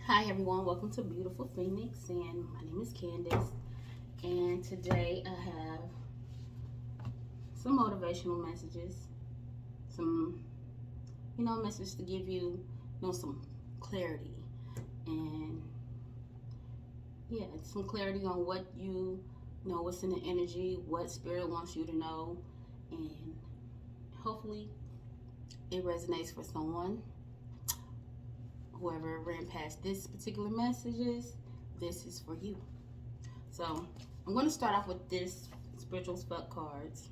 Hi everyone, welcome to Beautiful Phoenix, and my name is Candace. And today I have some motivational messages, some messages to give you, some clarity, and some clarity on what what's in the energy, what spirit wants you to know, and hopefully it resonates for someone. Whoever ran past this particular messages, this is for you. So I'm going to start off with this spiritual fuck cards,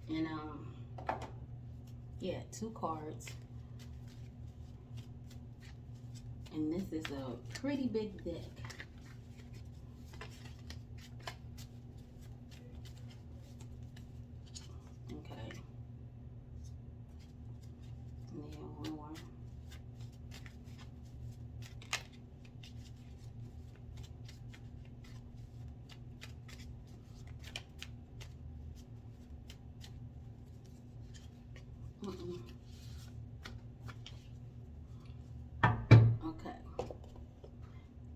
and two cards, and this is a pretty big deck. Okay, and then one more. Okay.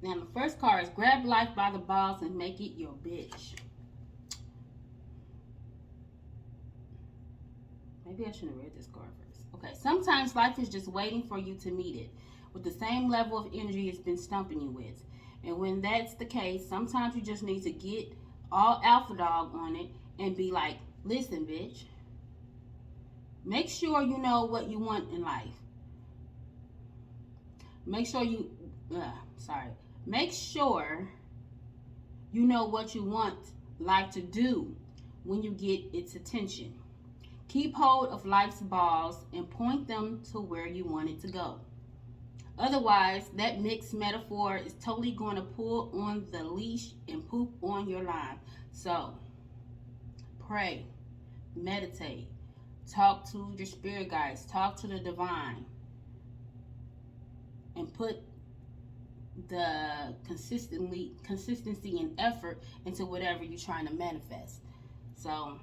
Now the first card is grab life by the balls and make it your bitch. Maybe I shouldn't have read this card first. Okay, sometimes life is just waiting for you to meet it with the same level of energy it's been stumping you with. And when that's the case, sometimes you just need to get all alpha dog on it and be like, listen, bitch, make sure you know what you want in life. Make sure you know what you want life to do when you get its attention. Keep hold of life's balls and point them to where you want it to go. Otherwise, that mixed metaphor is totally going to pull on the leash and poop on your line. So, pray, meditate, talk to your spirit guides, talk to the divine, and put the consistency and effort into whatever you're trying to manifest. So,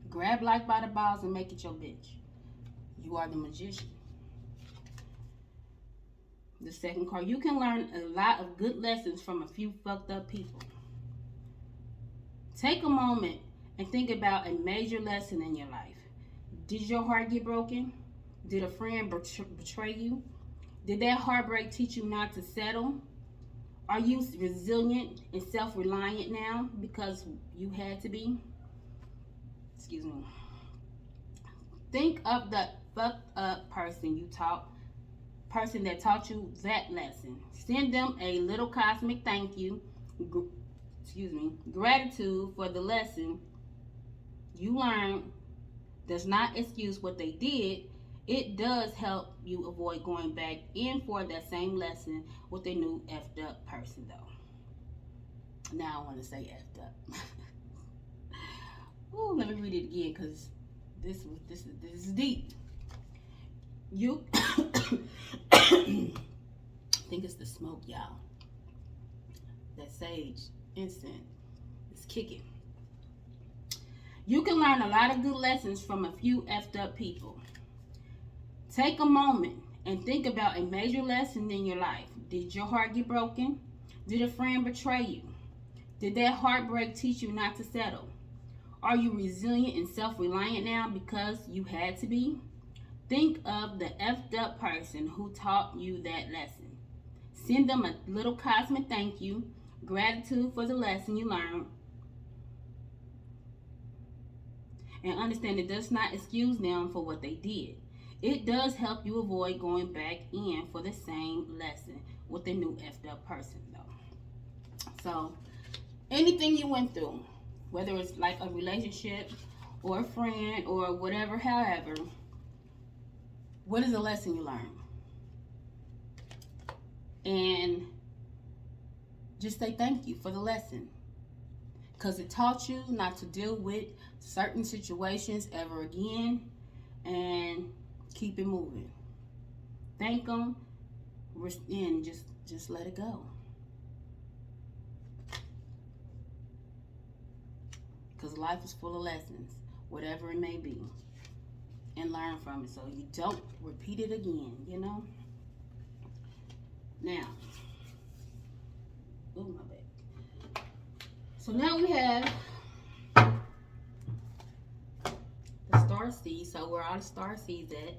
grab life by the balls and make it your bitch. You are the magician. The second card, you can learn a lot of good lessons from a few fucked up people. Take a moment and think about a major lesson in your life. Did your heart get broken? Did a friend betray you? Did that heartbreak teach you not to settle? Are you resilient and self-reliant now because you had to be? Excuse me. Think of the fucked up person that taught you that lesson. Send them a little cosmic thank you, gratitude for the lesson you learned. Does not excuse what they did. It does help you avoid going back in for that same lesson with a new effed up person, though. Now I want to say effed up. Ooh, let me read it again because this is deep. You I think it's the smoke, y'all. That sage incense is kicking. You can learn a lot of good lessons from a few effed up people. Take a moment and think about a major lesson in your life. Did your heart get broken? Did a friend betray you? Did that heartbreak teach you not to settle? Are you resilient and self-reliant now because you had to be? Think of the effed up person who taught you that lesson. Send them a little cosmic thank you, gratitude for the lesson you learned, and understand it does not excuse them for what they did. It does help you avoid going back in for the same lesson with a new effed up person, though. So, anything you went through, whether it's like a relationship or a friend or whatever, however, what is the lesson you learned? And just say thank you for the lesson, because it taught you not to deal with certain situations ever again, and keep it moving. Thank them and just let it go, because life is full of lessons, whatever it may be. and learn from it so you don't repeat it again, you know? Now, oh my bad. So now we have the star seeds. So where all the star seeds at?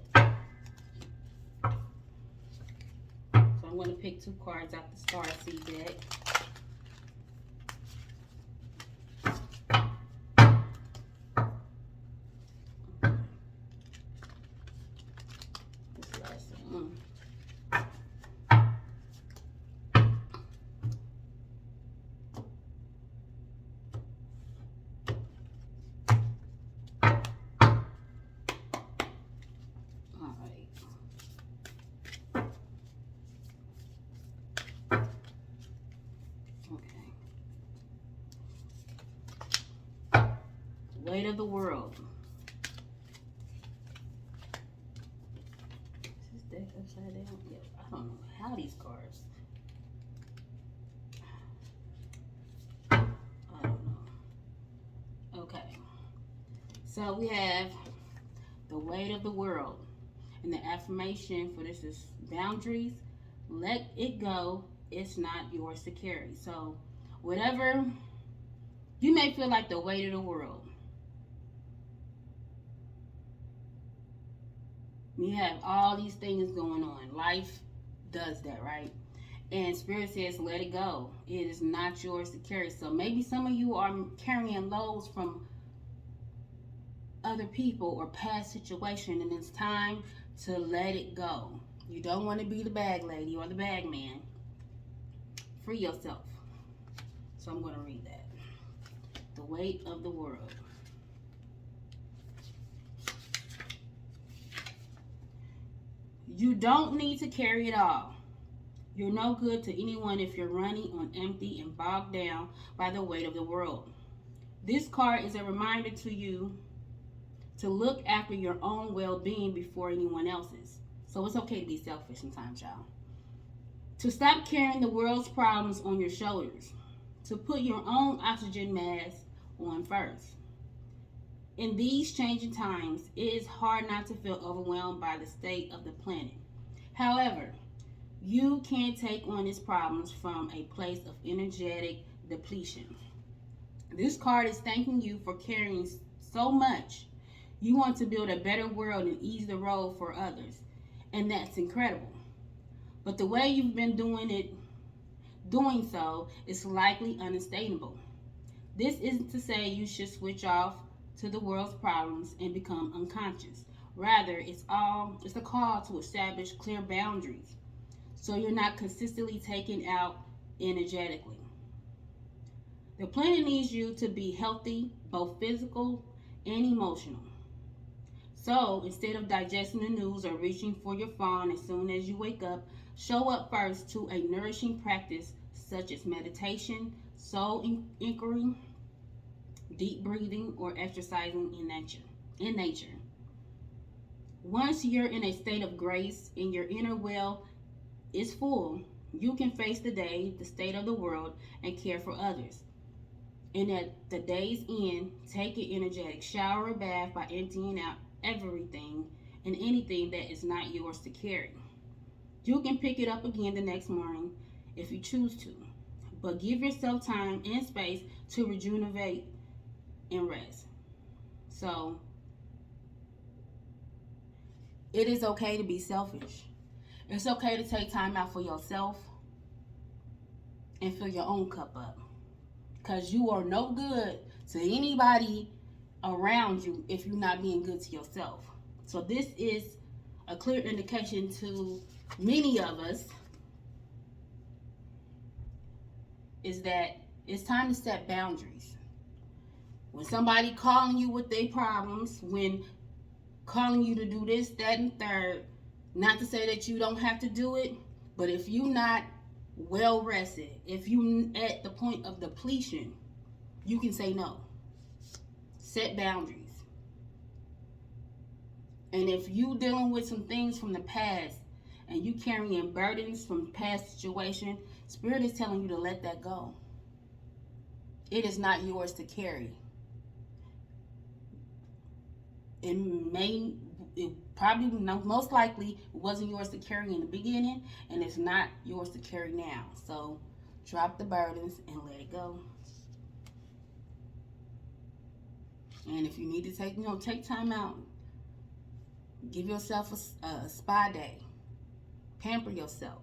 So I'm going to pick 2 cards out the star seed deck. This last one. Weight of the world. Is this deck upside down? Yeah, I don't know how these cards. I don't know. Okay. So we have the weight of the world. And the affirmation for this is boundaries. Let it go. It's not yours to carry. So whatever, you may feel like the weight of the world. You have all these things going on. Life does that, right? And Spirit says, let it go. It is not yours to carry. So maybe some of you are carrying loads from other people or past situation, and it's time to let it go. You don't want to be the bag lady or the bag man. Free yourself. So I'm going to read that. The weight of the world. You don't need to carry it all. You're no good to anyone if you're running on empty and bogged down by the weight of the world. This card is a reminder to you to look after your own well-being before anyone else's. So it's okay to be selfish sometimes, y'all. To stop carrying the world's problems on your shoulders. To put your own oxygen mask on first. In these changing times, it is hard not to feel overwhelmed by the state of the planet. However, you can take on these problems from a place of energetic depletion. This card is thanking you for carrying so much. You want to build a better world and ease the road for others, and that's incredible. But the way you've been doing so is likely unsustainable. This isn't to say you should switch off to the world's problems and become unconscious. Rather, it's a call to establish clear boundaries so you're not consistently taken out energetically. The planet needs you to be healthy, both physical and emotional. So instead of digesting the news or reaching for your phone as soon as you wake up, show up first to a nourishing practice such as meditation, soul inquiry, deep breathing, or exercising in nature. Once you're in a state of grace and your inner well is full, you can face the day, the state of the world, and care for others. And at the day's end, take an energetic shower or bath by emptying out everything and anything that is not yours to carry. You can pick it up again the next morning if you choose to, but give yourself time and space to rejuvenate and rest. So, it is okay to be selfish. It's okay to take time out for yourself and fill your own cup up. Because you are no good to anybody around you if you're not being good to yourself. So this is a clear indication to many of us is that it's time to set boundaries. When somebody calling you with their problems, when calling you to do this, that, and third, not to say that you don't have to do it, but if you're not well rested, if you at the point of depletion, you can say no. Set boundaries. And if you dealing with some things from the past and you carrying burdens from past situation, Spirit is telling you to let that go. It is not yours to carry. It it probably, most likely, wasn't yours to carry in the beginning, and it's not yours to carry now. So drop the burdens and let it go. And if you need to take time out, give yourself a spa day, pamper yourself,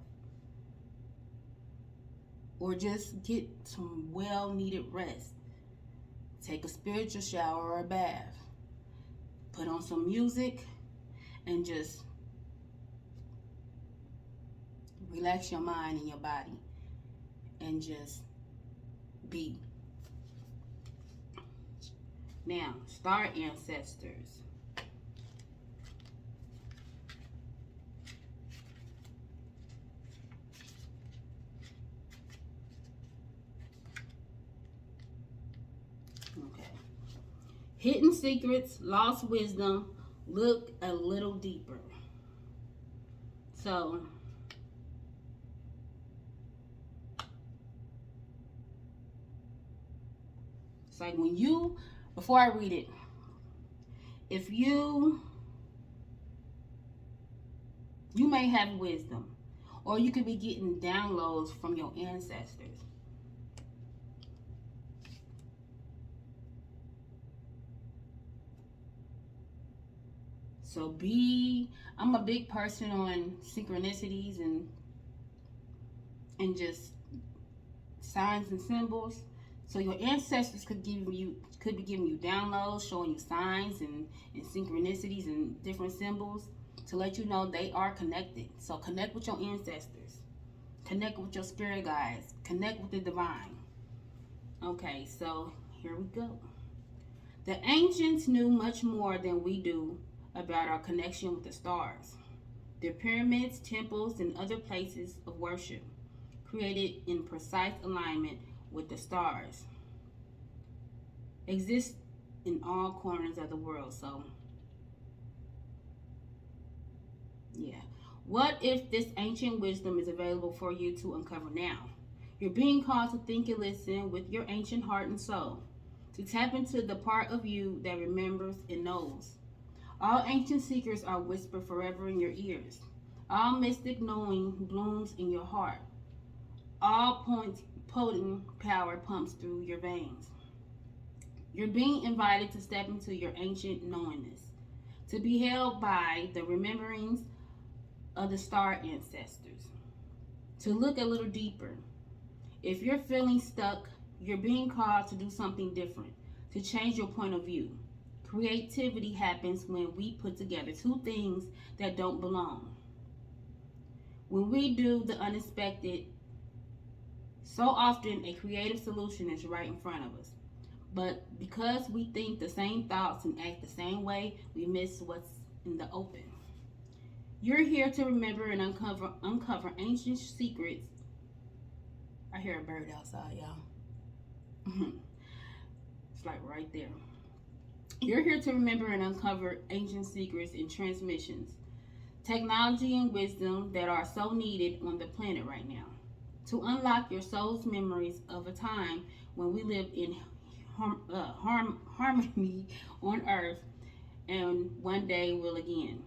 or just get some well-needed rest. Take a spiritual shower or a bath. Put on some music and just relax your mind and your body and just be. Now, star ancestors. Okay. Hidden secrets, lost wisdom, look a little deeper. So, it's like when you, before I read it, if you may have wisdom, or you could be getting downloads from your ancestors. So I'm a big person on synchronicities and just signs and symbols. So your ancestors could be giving you downloads, showing you signs and synchronicities and different symbols to let you know they are connected. So connect with your ancestors. Connect with your spirit guides. Connect with the divine. Okay, so here we go. The ancients knew much more than we do about our connection with the stars. Their pyramids, temples, and other places of worship created in precise alignment with the stars exist in all corners of the world. So, yeah. What if this ancient wisdom is available for you to uncover now? You're being called to think and listen with your ancient heart and soul, to tap into the part of you that remembers and knows. All ancient secrets are whispered forever in your ears. All mystic knowing blooms in your heart. All potent power pumps through your veins. You're being invited to step into your ancient knowingness, to be held by the rememberings of the star ancestors, to look a little deeper. If you're feeling stuck, you're being called to do something different, to change your point of view. Creativity happens when we put together two things that don't belong. When we do the unexpected, so often a creative solution is right in front of us. But because we think the same thoughts and act the same way, we miss what's in the open. You're here to remember and uncover ancient secrets. I hear a bird outside, y'all. It's like right there. You're here to remember and uncover ancient secrets and transmissions, technology and wisdom that are so needed on the planet right now. To unlock your soul's memories of a time when we lived in harmony on earth and one day will again.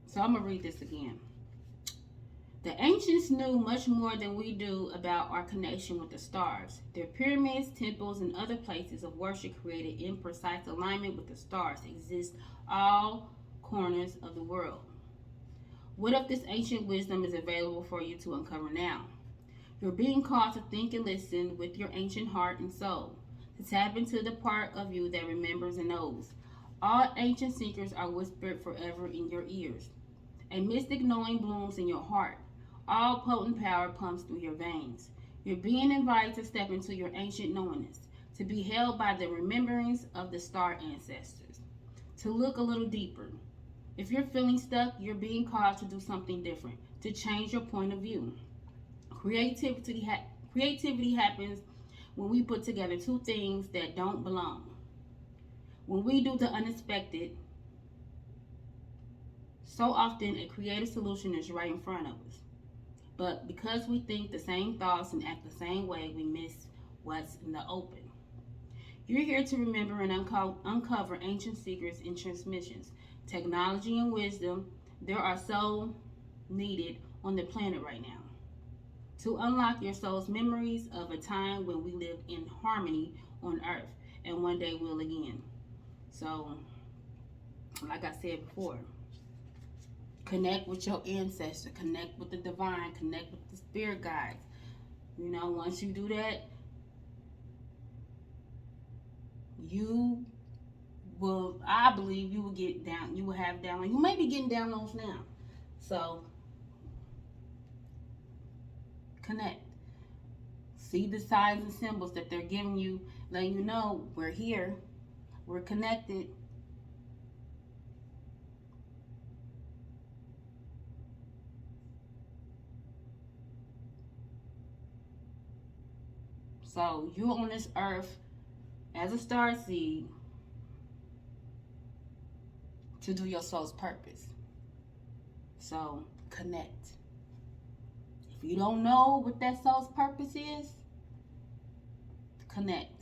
So I'm going to read this again. The ancients knew much more than we do about our connection with the stars. Their pyramids, temples, and other places of worship created in precise alignment with the stars exist all corners of the world. What if this ancient wisdom is available for you to uncover now? You're being called to think and listen with your ancient heart and soul, to tap into the part of you that remembers and knows. All ancient secrets are whispered forever in your ears. A mystic knowing blooms in your heart. All potent power pumps through your veins. You're being invited to step into your ancient knowingness, to be held by the rememberings of the star ancestors, to look a little deeper. If you're feeling stuck, you're being called to do something different, to change your point of view. Creativity happens when we put together two things that don't belong. When we do the unexpected, so often a creative solution is right in front of us. But because we think the same thoughts and act the same way, we miss what's in the open. You're here to remember and uncover ancient secrets and transmissions. Technology and wisdom, there are so needed on the planet right now. To unlock your soul's memories of a time when we lived in harmony on earth and one day will again. So, like I said before, connect with your ancestor, connect with the divine, connect with the spirit guides. You know, once you do that, you will, I believe you will get down, you will have downloads. You may be getting downloads now. So, connect. See the signs and symbols that they're giving you, letting you know we're here, we're connected. So, you're on this earth as a star seed to do your soul's purpose. So, connect. If you don't know what that soul's purpose is, connect.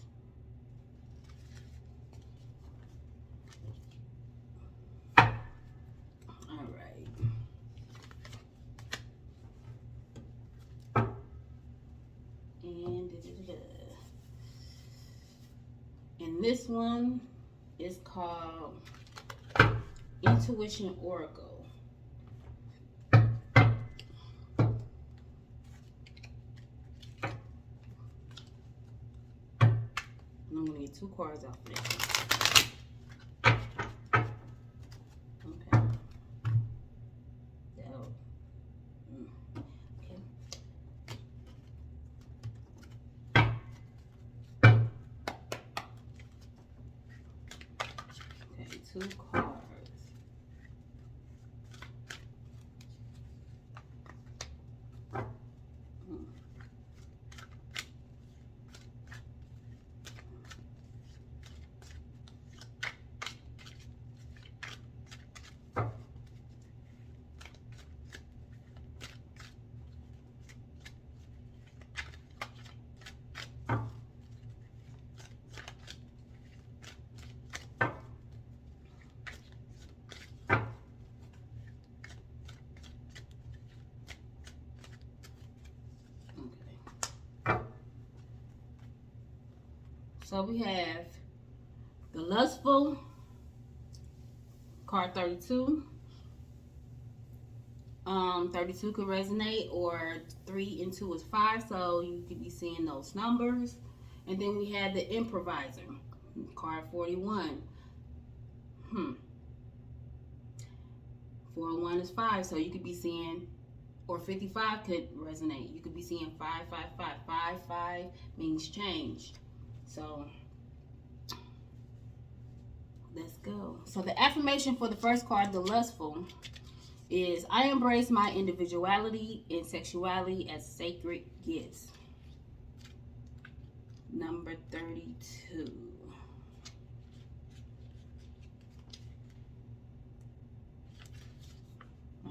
All right. And this one is called Intuition Oracle. I'm going to get 2 cards off of this. Okay. Okay. Okay, 2 cards. So we have the Lustful, card 32. 32 could resonate, or 3 and 2 is 5, so you could be seeing those numbers. And then we have the Improviser, card 41. 401 is 5, so you could be seeing, or 55 could resonate. You could be seeing 555. 5 means change. So let's go. So the affirmation for the first card, the Lustful, is I embrace my individuality and sexuality as sacred gifts. Number 32.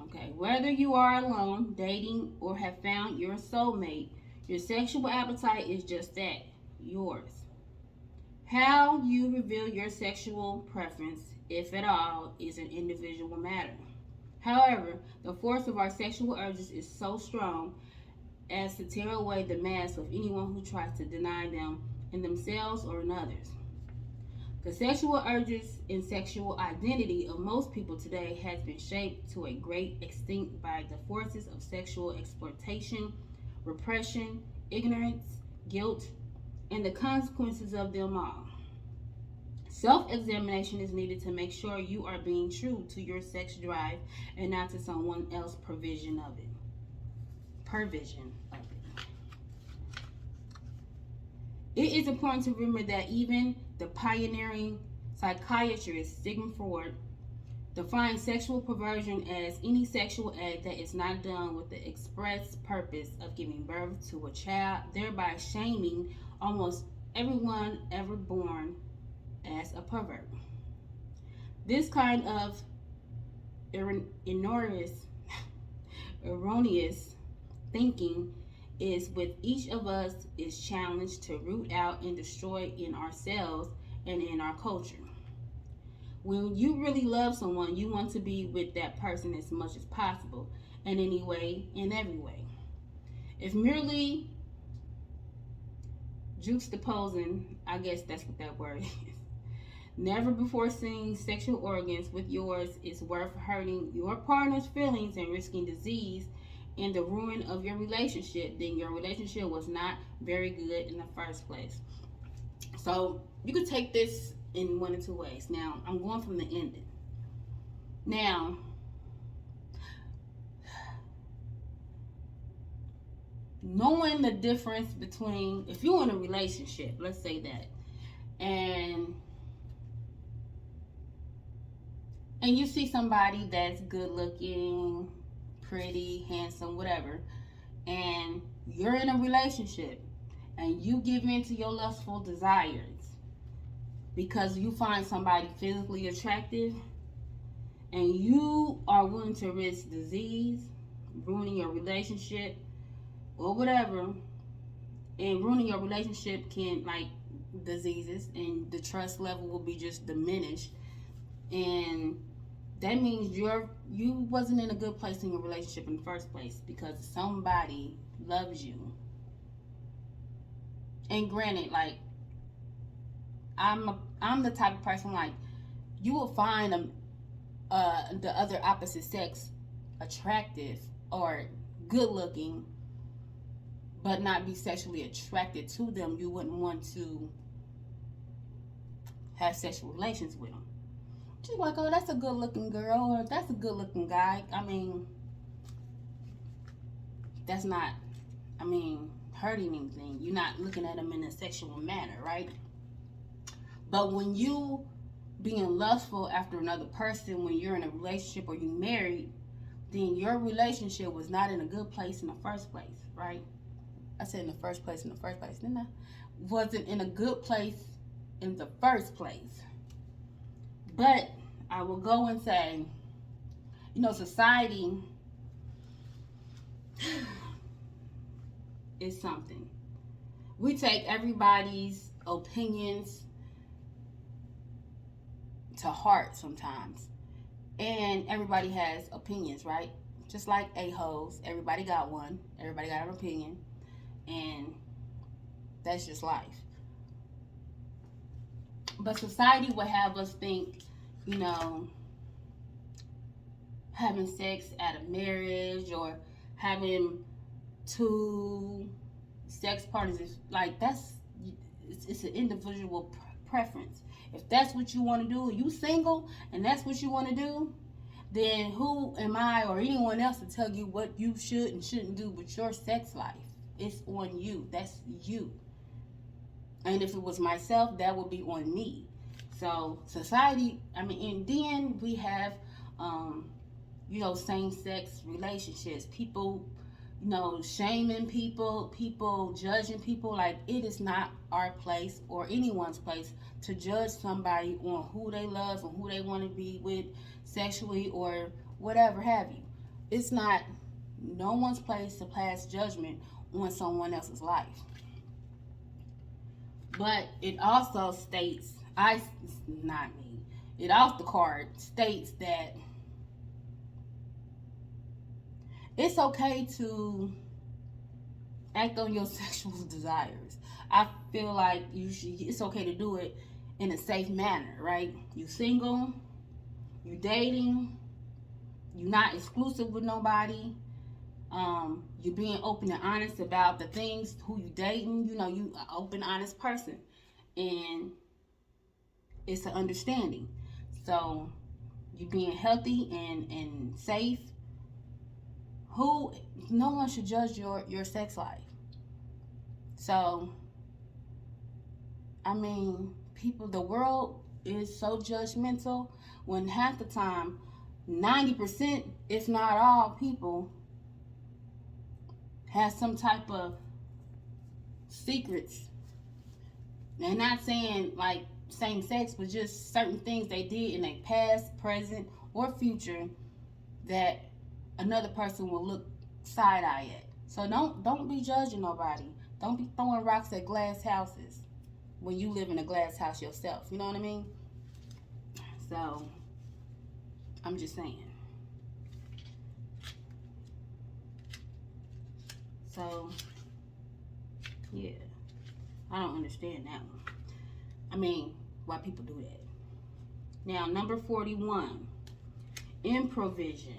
Okay, whether you are alone, dating, or have found your soulmate, your sexual appetite is just that, yours. How you reveal your sexual preference, if at all, is an individual matter. However, the force of our sexual urges is so strong as to tear away the mask of anyone who tries to deny them in themselves or in others. The sexual urges and sexual identity of most people today has been shaped to a great extent by the forces of sexual exploitation, repression, ignorance, guilt, and the consequences of them all. Self-examination is needed to make sure you are being true to your sex drive and not to someone else's provision of it. It is important to remember that even the pioneering psychiatrist Sigmund Freud defined sexual perversion as any sexual act that is not done with the express purpose of giving birth to a child, thereby shaming almost everyone ever born as a pervert. This kind of erroneous thinking is with each of us is challenged to root out and destroy in ourselves and in our culture. When you really love someone, you want to be with that person as much as possible, in any way, in every way. If merely juxtaposing, I guess that's what that word is, never before seen sexual organs with yours is worth hurting your partner's feelings and risking disease and the ruin of your relationship, then your relationship was not very good in the first place. So you could take this in one of two ways. Now, I'm going from the ending. Now, knowing the difference between, if you're in a relationship, let's say that, and you see somebody that's good looking, pretty, handsome, whatever, and you're in a relationship and you give in to your lustful desires because you find somebody physically attractive and you are willing to risk disease, ruining your relationship or whatever, and ruining your relationship can, like, diseases, and the trust level will be just diminished, and that means you wasn't in a good place in your relationship in the first place because somebody loves you. And granted, like, I'm the type of person, like, you will find the other opposite sex attractive or good looking, but not be sexually attracted to them. You wouldn't want to have sexual relations with them. Just like, oh, that's a good looking girl, or that's a good looking guy. I mean, that's not, hurting anything. You're not looking at them in a sexual manner, right? But when you being lustful after another person, when you're in a relationship or you married, then your relationship was not in a good place in the first place, right? I said in the first place, didn't I? Wasn't in a good place in the first place. But I will go and say, society is something. We take everybody's opinions to heart sometimes. And everybody has opinions, right? Just like a-holes. Everybody got one. Everybody got an opinion. And that's just life. But society would have us think, having sex at a marriage or having two sex partners is like, it's an individual preference. If that's what you want to do, you single and that's what you want to do, then who am I or anyone else to tell you what you should and shouldn't do with your sex life? It's on you. That's you. And if it was myself, that would be on me. So society, and then we have, same-sex relationships. People, shaming people judging people. Like, it is not our place or anyone's place to judge somebody on who they love and who they want to be with sexually or whatever have you. It's not no one's place to pass judgment on someone else's life. But it also states, it off the card states that it's okay to act on your sexual desires. I feel like it's okay to do it in a safe manner, right? You single, you dating, you're not exclusive with nobody. You're being open and honest about the things, who you dating, you an open, honest person. And it's an understanding. So you being healthy and safe. No one should judge your sex life. So, the world is so judgmental when half the time, 90%, if not all people, have some type of secrets. And not saying like same sex, but just certain things they did in their past, present, or future that another person will look side-eye at. So don't be judging nobody. Don't be throwing rocks at glass houses when you live in a glass house yourself. You know what I mean? So I'm just saying. So yeah, I don't understand that one. I mean, why people do that. Now, number 41, improvision.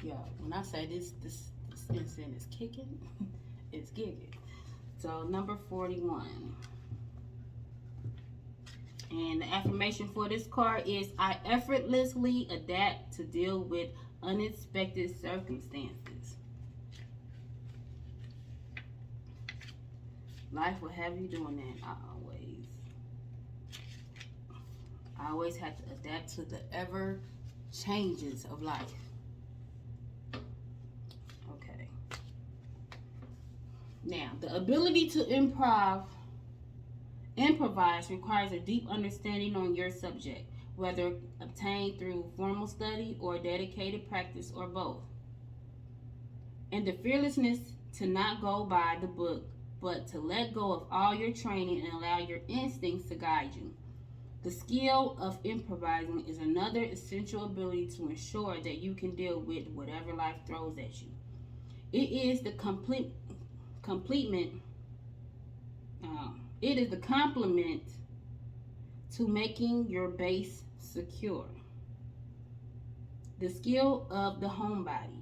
Yeah, when I say this incense is kicking, it's gigging. So number 41. And the affirmation for this card is I effortlessly adapt to deal with unexpected circumstances. Life will have you doing that. I always have to adapt to the ever changes of life. Okay. Now, the ability to improvise requires a deep understanding on your subject, whether obtained through formal study or dedicated practice or both. And the fearlessness to not go by the book, but to let go of all your training and allow your instincts to guide you. The skill of improvising is another essential ability to ensure that you can deal with whatever life throws at you. It is the it is the complement to making your base secure. The skill of the homebody.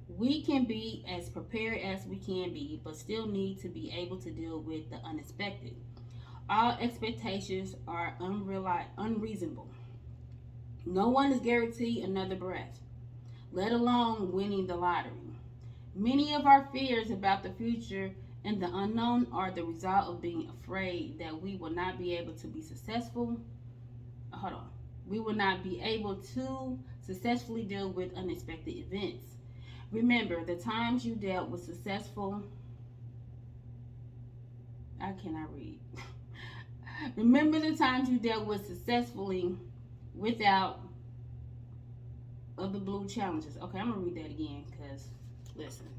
We can be as prepared as we can be, but still need to be able to deal with the unexpected. All expectations are unreasonable. No one is guaranteed another breath, let alone winning the lottery. Many of our fears about the future and the unknown are the result of being afraid that we will not be able to be successful. Hold on. We will not be able to successfully deal with unexpected events. Remember the times you dealt with successful. I cannot read. Remember the times you dealt with successfully without of the blue challenges. Okay, I'm gonna read that again because listen.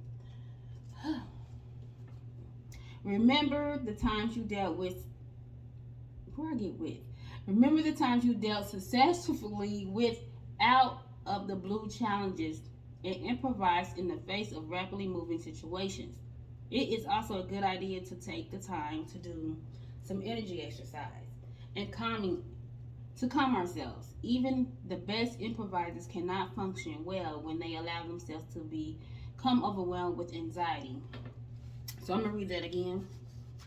Remember the times you dealt with. Before I get with, remember the times you dealt successfully without of the blue challenges and improvised in the face of rapidly moving situations. It is also a good idea to take the time to do some energy exercise and to calm ourselves. Even the best improvisers cannot function well when they allow themselves to become overwhelmed with anxiety. So I'm gonna read that again.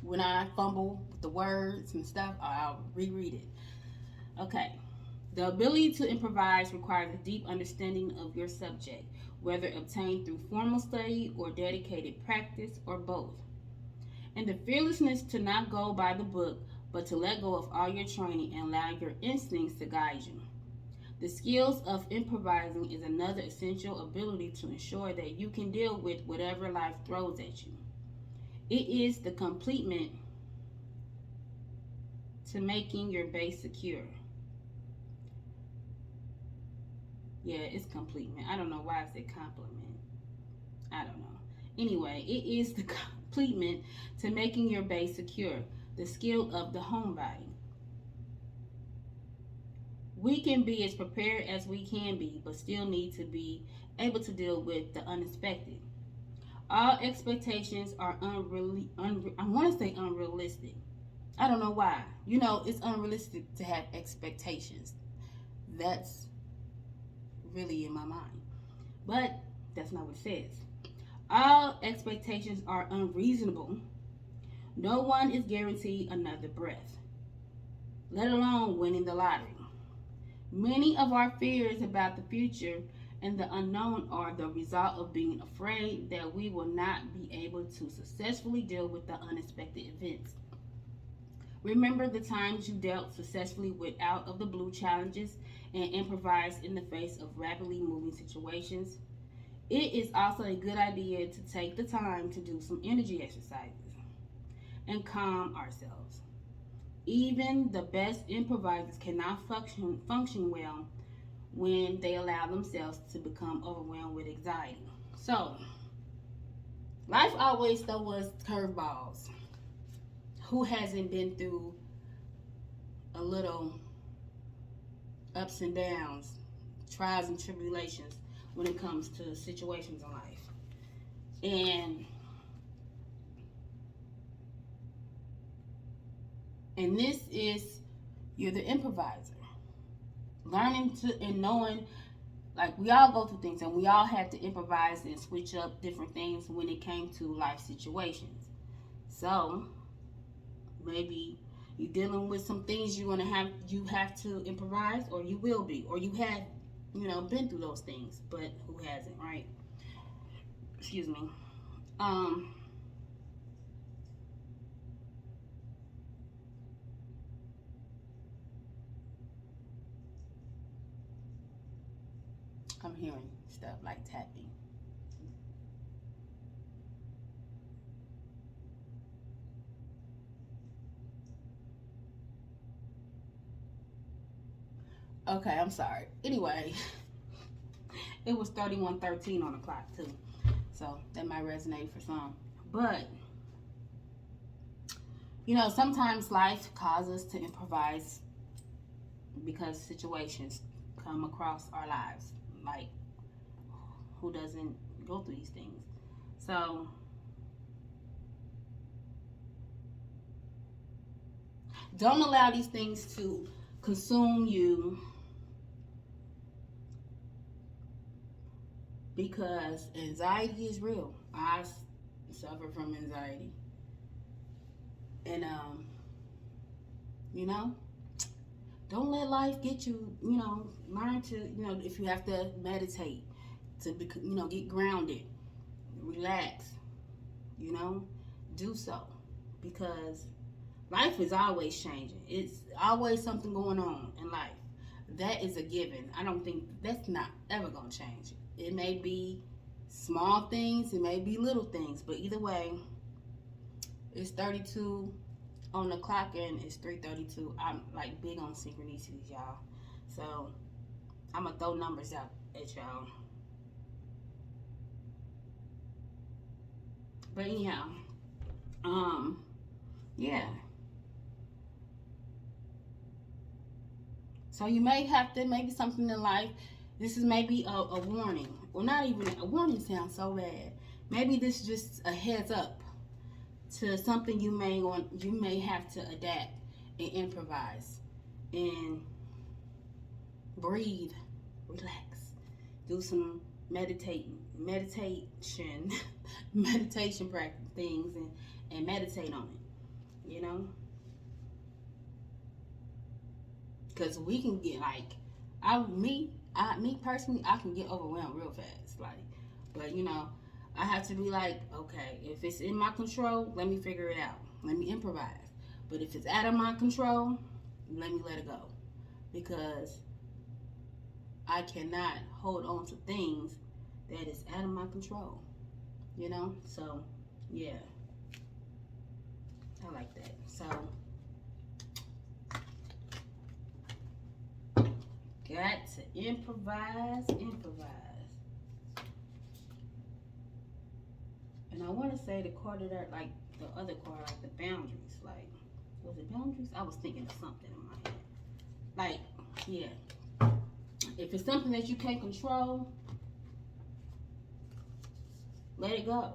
When I fumble with the words and stuff, I'll reread it. Okay. The ability to improvise requires a deep understanding of your subject, whether obtained through formal study or dedicated practice or both. And the fearlessness to not go by the book, but to let go of all your training and allow your instincts to guide you. The skills of improvising is another essential ability to ensure that you can deal with whatever life throws at you. It is the complement to making your base secure. Yeah, it's complement. I don't know why I said compliment. I don't know. Anyway, it is the complement to making your base secure. The skill of the homebody. We can be as prepared as we can be, but still need to be able to deal with the unexpected. All expectations are I want to say unrealistic. I don't know why. You know, it's unrealistic to have expectations. That's really in my mind. But that's not what it says. All expectations are unreasonable. No one is guaranteed another breath, let alone winning the lottery. Many of our fears about the future and the unknown are the result of being afraid that we will not be able to successfully deal with the unexpected events. Remember the times you dealt successfully with out of the blue challenges and improvised in the face of rapidly moving situations. It is also a good idea to take the time to do some energy exercises and calm ourselves. Even the best improvisers cannot function well when they allow themselves to become overwhelmed with anxiety. So, life always throws us curveballs. Who hasn't been through a little ups and downs, trials and tribulations when it comes to situations in life? And this is, you're the improviser. Learning to and knowing, like, we all go through things and we all had to improvise and switch up different things when it came to life situations. So maybe you're dealing with some things you have to improvise, or you will be, or you have, been through those things, but who hasn't, right? Excuse me. um I'm hearing stuff like tapping. Okay, I'm sorry. Anyway, it was 31:13 on the clock too, so that might resonate for some. But sometimes life causes us to improvise because situations come across our lives. Like, who doesn't go through these things? So don't allow these things to consume you, because anxiety is real. I suffer from anxiety. And you know, don't let life get you, learn to, if you have to meditate to get grounded, relax, you know, do so, because life is always changing. It's always something going on in life. That is a given. I don't think that's not ever going to change. It may be small things, it may be little things, but either way, it's 32 on the clock and it's 3:32. I'm like big on synchronicities, y'all. So I'm gonna throw numbers out at y'all. But anyhow, yeah. So you may have to, maybe something in life. This is maybe a warning, or not even a warning. Sounds so bad. Maybe this is just a heads up to something you may have to adapt and improvise and breathe, relax, do some meditation meditation practice things, and meditate on it, because we can get like, me personally, I can get overwhelmed real fast, like, but I have to be like, okay, if it's in my control, let me figure it out. Let me improvise. But if it's out of my control, let me let it go. Because I cannot hold on to things that is out of my control. So, yeah. I like that. So, got to improvise. And I want to say the card that, like the other card, like the boundaries. Like, was it boundaries? I was thinking of something in my head. Like, yeah. If it's something that you can't control, let it go.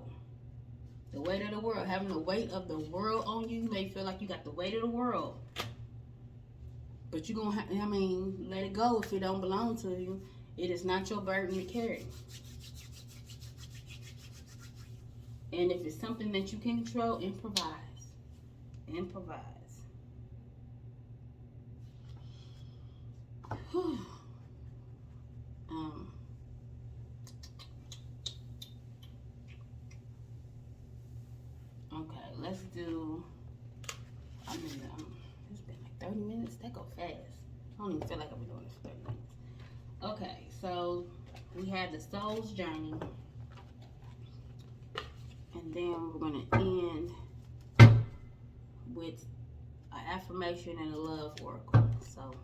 The weight of the world, having the weight of the world on you, you may feel like you got the weight of the world. But you're going to let it go if it don't belong to you. It is not your burden to carry. And if it's something that you can control, improvise. Okay, let's do. It's been like 30 minutes. That go fast. I don't even feel like I've been doing this for 30 minutes. Okay, so we had the soul's journey, and then we're gonna end with an affirmation and a love oracle. So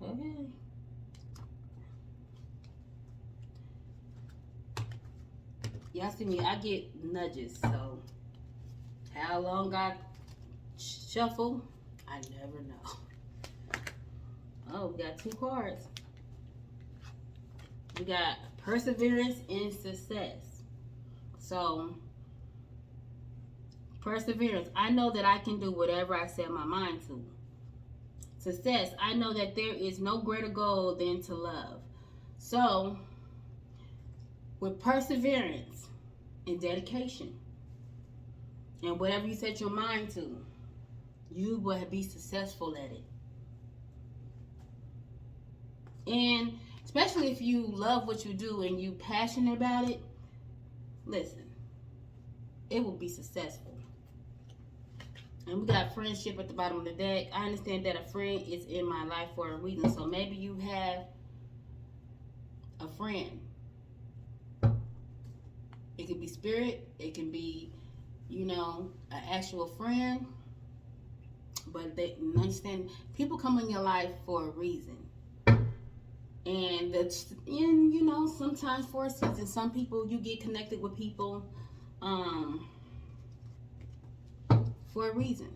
okay. Y'all see me, I get nudges, so how long I shuffle, I never know. Oh, we got 2 cards. We got perseverance and success. So, perseverance, I know that I can do whatever I set my mind to. Success, I know that there is no greater goal than to love. So, with perseverance and dedication, and whatever you set your mind to, you will be successful at it. And especially if you love what you do and you passionate about it, listen, it will be successful. And we got friendship at the bottom of the deck. I understand that a friend is in my life for a reason. So maybe you have a friend. It could be spirit. It can be, an actual friend. But they understand people come in your life for a reason. And sometimes for a season, some people you get connected with people for a reason.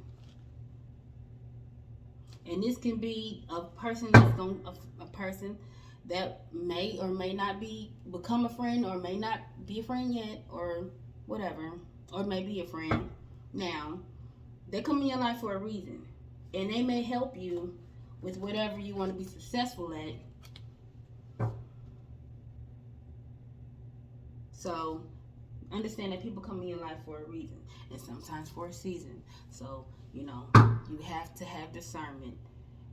And this can be a person a person that may or may not become a friend, or may not be a friend yet, or whatever, or may be a friend now. They come in your life for a reason, and they may help you with whatever you want to be successful at. So understand that people come in your life for a reason, and sometimes for a season. So, you have to have discernment,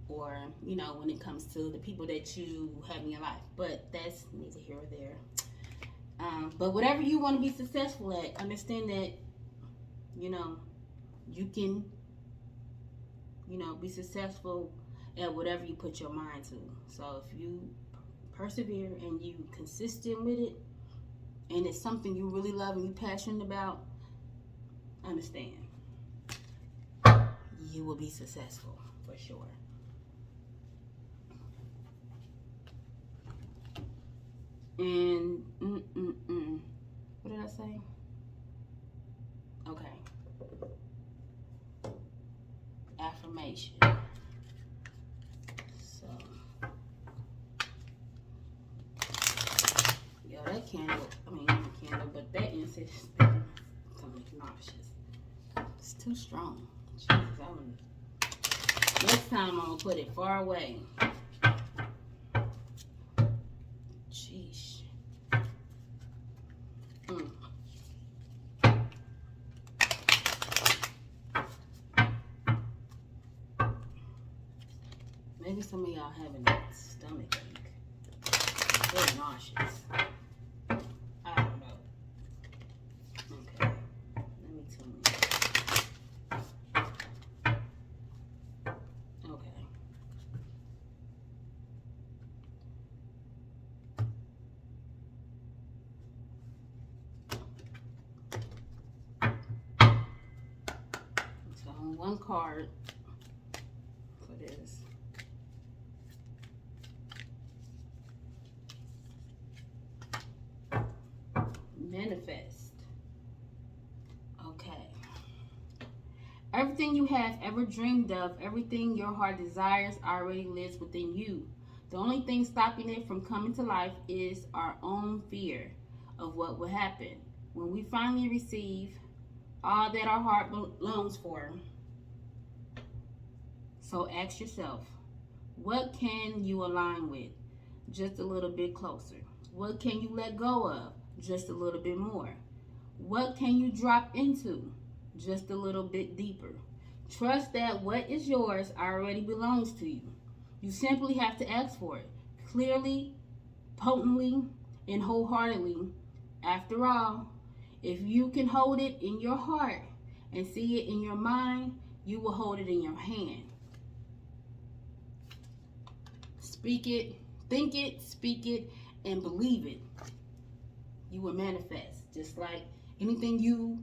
or, when it comes to the people that you have in your life. But that's neither here or there. But whatever you want to be successful at, understand that, you can, be successful at whatever you put your mind to. So if you persevere and you consistent with it, and it's something you really love and you're passionate about, understand, you will be successful for sure. And what did I say? Okay. Affirmation. So, that candle, but that incense is gonna make nauseous. It's too strong. Jesus, next time I'm gonna put it far away. Sheesh. Maybe some of y'all having a stomach ache. Very nauseous. I don't know. Okay. Let me tell you. Okay. So on one card for this. Manifest. Okay. Everything you have ever dreamed of, everything your heart desires already lives within you. The only thing stopping it from coming to life is our own fear of what will happen when we finally receive all that our heart longs for. So ask yourself, what can you align with just a little bit closer? What can you let go of just a little bit more? What can you drop into just a little bit deeper? Trust that what is yours already belongs to you. You simply have to ask for it clearly, potently, and wholeheartedly. After all, if you can hold it in your heart and see it in your mind, you will hold it in your hand. Speak it, think it, speak it, and believe it. You will manifest. Just like anything you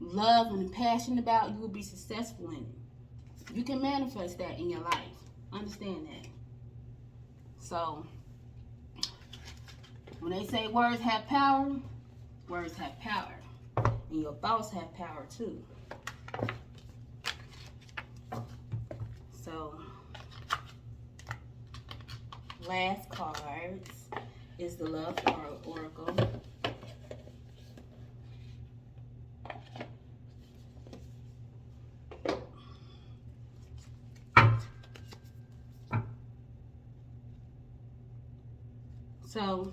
love and passionate about, you will be successful in it. You can manifest that in your life. Understand that. So, when they say words have power, words have power. And your thoughts have power too. So, last cards is the Love Oracle. So,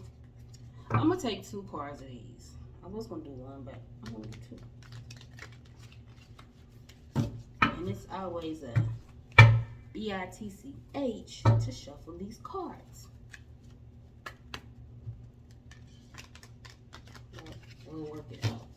I'm going to take 2 cards of these. I was going to do 1, but I'm going to do 2. And it's always a BITCH to shuffle these cards. We'll work it out.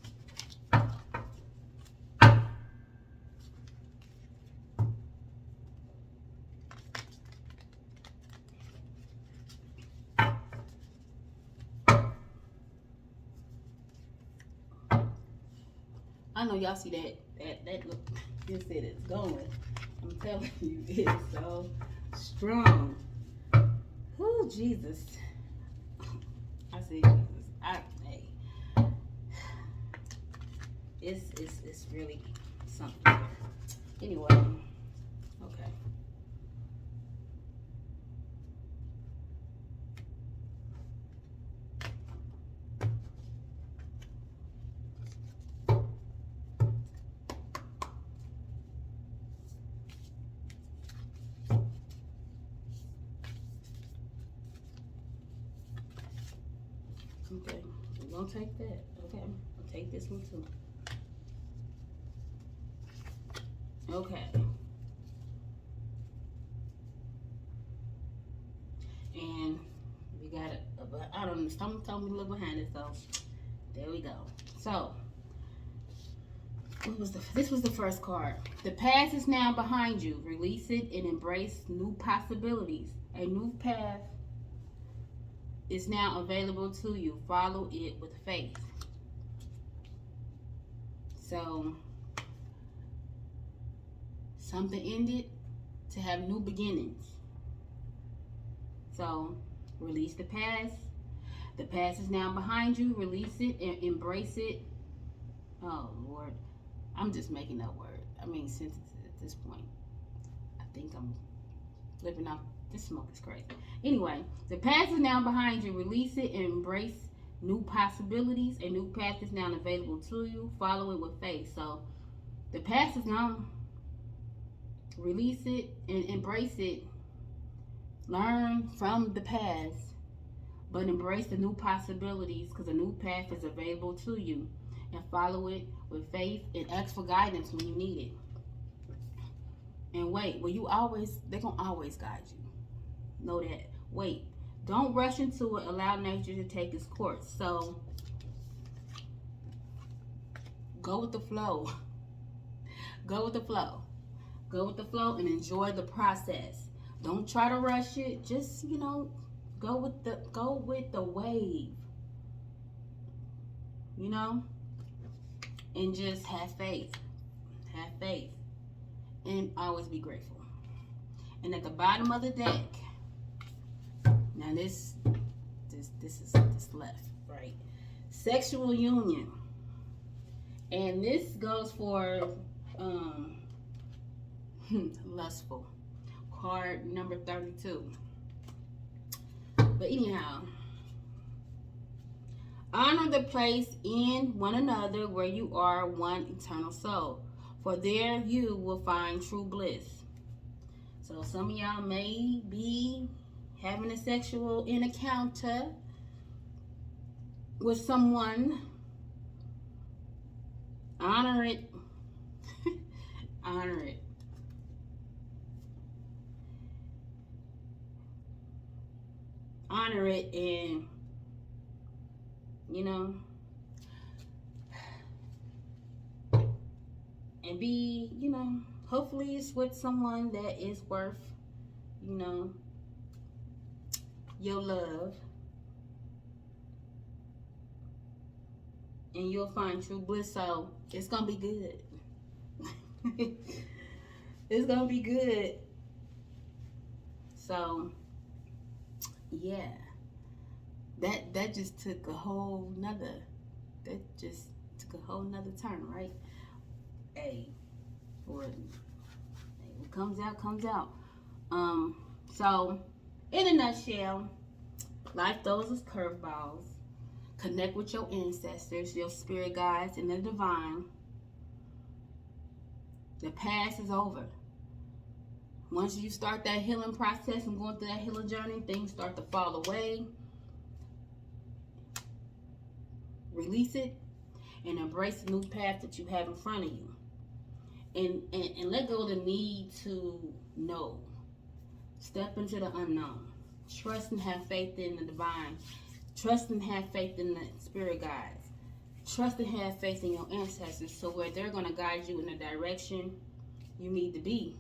I know y'all see that look. This it is going. I'm telling you, it's so strong. Oh Jesus! I say Jesus. It's really something. Anyway, okay. Okay, we're gonna take that. Okay, I'll take this one too. Okay. And we got it. I don't know. Someone told me to look behind it, so there we go. So, this was the first card. The past is now behind you. Release it and embrace new possibilities. A new path is now available to you. Follow it with faith. So, something ended to have new beginnings. So, release the past. The past is now behind you. Release it and embrace it. Oh, Lord. I'm just making that word. I mean, since at this point, I think I'm flipping off. This smoke is crazy. Anyway, the past is now behind you. Release it and embrace new possibilities. A new path is now available to you. Follow it with faith. So, the past is gone. Release it and embrace it. Learn from the past, but embrace the new possibilities because a new path is available to you. And follow it with faith and ask for guidance when you need it. And wait, they're going to always guide you. Know that. Wait. Don't rush into it. Allow nature to take its course. So, go with the flow. Go with the flow. Go with the flow and enjoy the process. Don't try to rush it. Just, go with the wave. And just have faith. Have faith. And always be grateful. And at the bottom of the deck, now this is left, right? Sexual union. And this goes for lustful. Card number 32. But anyhow, honor the place in one another where you are one eternal soul. For there you will find true bliss. So some of y'all may be having a sexual encounter with someone. Honor it. Honor it. Honor it and, and be, hopefully it's with someone that is worth, your love, and you'll find true bliss. So it's gonna be good. It's gonna be good. So yeah, that just took a whole nother. That just took a whole nother turn, right? Hey, what comes out comes out. So in a nutshell, life throws us curveballs. Connect with your ancestors, your spirit guides, and the divine. The past is over. Once you start that healing process and going through that healing journey, things start to fall away. Release it and embrace the new path that you have in front of you. And let go of the need to know. Step into the unknown. Trust and have faith in the divine. Trust and have faith in the spirit guides. Trust and have faith in your ancestors, so where they're going to guide you in the direction you need to be.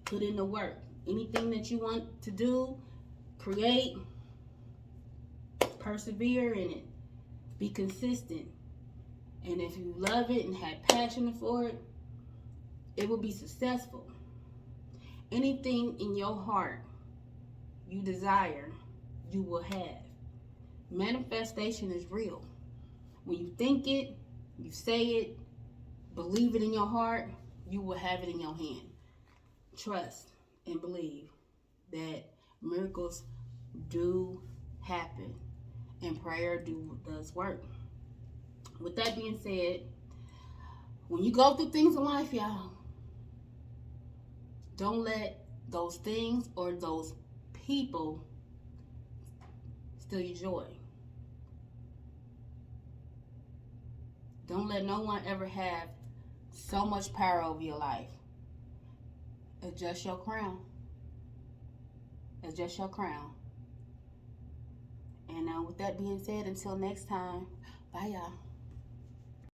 Put in the work. Anything that you want to do, create, persevere in it. Be consistent. And if you love it and have passion for it, it will be successful. Anything in your heart you desire, you will have. Manifestation is real. When you think it, you say it, believe it in your heart, you will have it in your hand. Trust and believe that miracles do happen and prayer does work. With that being said, when you go through things in life, y'all, don't let those things or those people steal your joy. Don't let no one ever have so much power over your life. Adjust your crown. Adjust your crown. And with that being said, until next time, bye y'all.